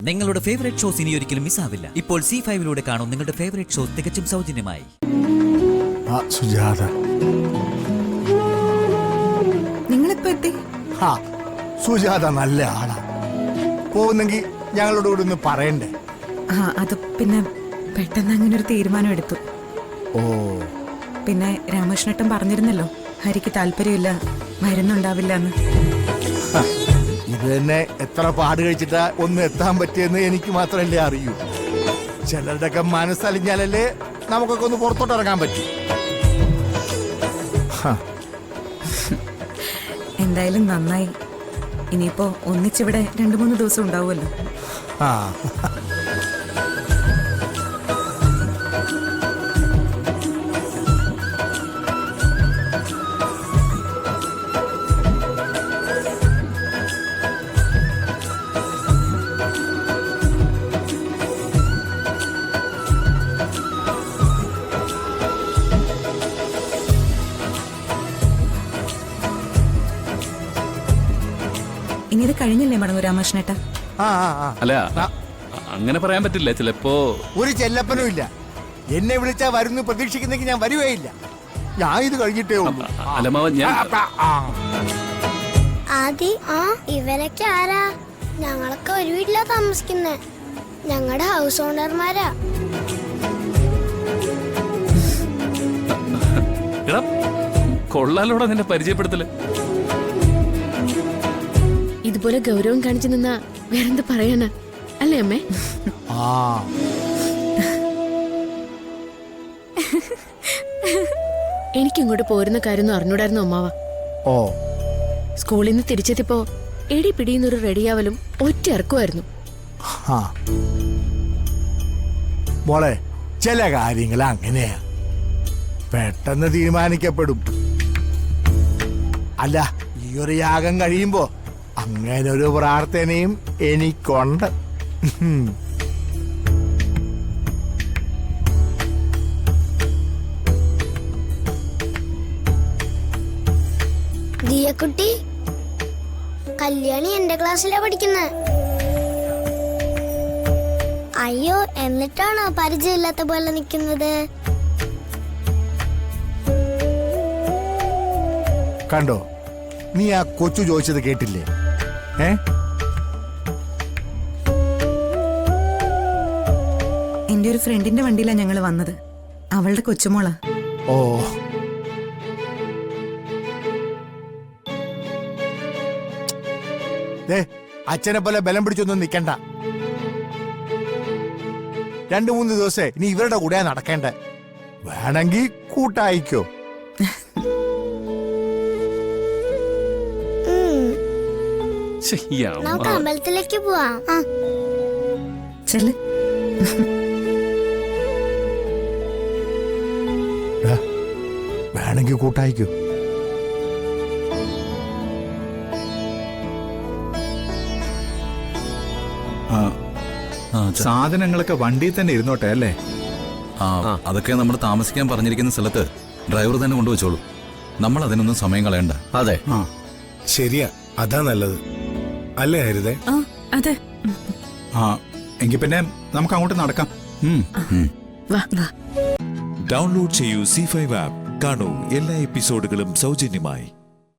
നിങ്ങളുടെ favourite shows ഇനി ഒരിക്കലും മിസ്സാവില്ല. ഇപ്പോൾ C5 കാണും നിങ്ങളുടെ ഫേവറേറ്റ് ഷോസ് തികച്ചും സൗജന്യമായി. സുജാത, നിങ്ങളിപ്പോ എത്തി? സുജാത നല്ല ആളാ. പോകുന്നെങ്കിൽ ഞങ്ങളോട് കൂടെ ഒന്ന് പറയണ്ടേ? അത് പിന്നെ പെട്ടെന്ന് അങ്ങനെ ഒരു തീരുമാനം എടുത്തു. ഓ, പിന്നെ രാമകൃഷ്ണേട്ടൻ പറഞ്ഞിരുന്നല്ലോ ഹരിക്ക് താല്പര്യമില്ല, മരുന്നുണ്ടാവില്ല എന്ന്. ഇത് തന്നെ എത്ര പാട് കഴിച്ചിട്ടാ ഒന്ന് എത്താൻ പറ്റിയെന്ന് എനിക്ക് മാത്രമല്ലേ അറിയൂ. ചിലരുടെയൊക്കെ മനസ്സലിഞ്ഞാലല്ലേ നമുക്കൊക്കെ ഒന്ന് പുറത്തോട്ട് ഇറങ്ങാൻ പറ്റും. എന്തായാലും നന്നായി. ഇനിയിപ്പോ ഒന്നിച്ചിവിടെ 2-3 ദിവസം ഉണ്ടാവുമല്ലോ. ആ, ഇനി ഇത് കഴിഞ്ഞല്ലേ മടങ്ങൂ രാമകൃഷ്ണേട്ട? അല്ല, അങ്ങനെ പറയാൻ പറ്റില്ല. ചിലപ്പോ ഒരു ചെല്ലപ്പനും ഇല്ല. എന്നെ വിളിച്ചാ വരുന്നു പ്രതീക്ഷിക്കുന്നെങ്കിൽ ഞാൻ വരുകയില്ല. ഞാൻ ഇത് കഴിഞ്ഞിട്ടേ ഉള്ളൂ. ആദി, ഇവരൊക്കെ ആരാ? ഞങ്ങളൊക്കെ ഒരു വീട്ടിലാ താമസിക്കുന്നേ. ഞങ്ങളുടെ ഹൗസ് ഓണർമാരാ. കൊള്ളാലോടാ നിന്നെ പരിചയപ്പെടുത്തല്. ഇതുപോലെ ഗൗരവം കാണിച്ചു നിന്നാ വേറെന്ത് പറയാനാ, അല്ലേ അമ്മേ? എനിക്ക് ഇങ്ങോട്ട് പോരുന്ന കാര്യമൊന്നും അറിഞ്ഞൂടായിരുന്നു അമ്മാവ. ഓ, സ്കൂളിൽ നിന്ന് തിരിച്ചെത്തിയപ്പോ എടി പിടിയുന്നൊരു റെഡിയാവലും ഒറ്റ ഇറക്കുമായിരുന്നു. മോളെ, ചില കാര്യങ്ങൾ അങ്ങനെയാ, പെട്ടെന്ന് തീരുമാനിക്കപ്പെടും. അല്ല, ഈ ഒരു യാഗം കഴിയുമ്പോ അങ്ങനെ ഒരു പ്രാർത്ഥനയും എനിക്കുണ്ട്. ദിയക്കുട്ടി, കല്യാണി എന്റെ ക്ലാസ്സിലാ പഠിക്കുന്നത്. അയ്യോ, എന്നിട്ടാണോ പരിചയമില്ലാത്ത പോലെ നിൽക്കുന്നത്? കണ്ടോ, നീ ആ കൊച്ചു ചോദിച്ചത് കേട്ടില്ലേ? എന്റെ ഒരു ഫ്രണ്ടിന്റെ വണ്ടിയിലാ ഞങ്ങള് വന്നത്. അവളുടെ കൊച്ചുമോളാ. ഓ, അച്ഛനെ പോലെ ബലം പിടിച്ചൊന്നും നിക്കണ്ട. 2-3 ദിവസേ ഇനി ഇവരുടെ കൂടെ നടക്കേണ്ട. വേണമെങ്കിൽ കൂട്ടായിക്കോ. നമുക്ക് അമ്പലത്തിലേക്ക് പോവാം. ചെല്ല്. വേണമെങ്കിൽ കൂട്ടായിക്കോ. സാധനങ്ങളൊക്കെ വണ്ടിയിൽ തന്നെ ഇരുന്നോട്ടെ അല്ലേ? അതൊക്കെ നമ്മൾ താമസിക്കാൻ പറഞ്ഞിരിക്കുന്ന സ്ഥലത്ത് ഡ്രൈവർ തന്നെ കൊണ്ടുവച്ചോളൂ. നമ്മൾ അതിനൊന്നും സമയം കളയണ്ട. അതെ, ശരിയാ, അതാ നല്ലത് അല്ലേ ഹരിതേ? അതെ. എങ്കിൽ പിന്നെ നമുക്ക് അങ്ങോട്ട് നടക്കാം. ഡൗൺലോഡ് ചെയ്യൂ C5 ആപ്പ്. കാണൂ എല്ലാ എപ്പിസോഡുകളും സൗജന്യമായി.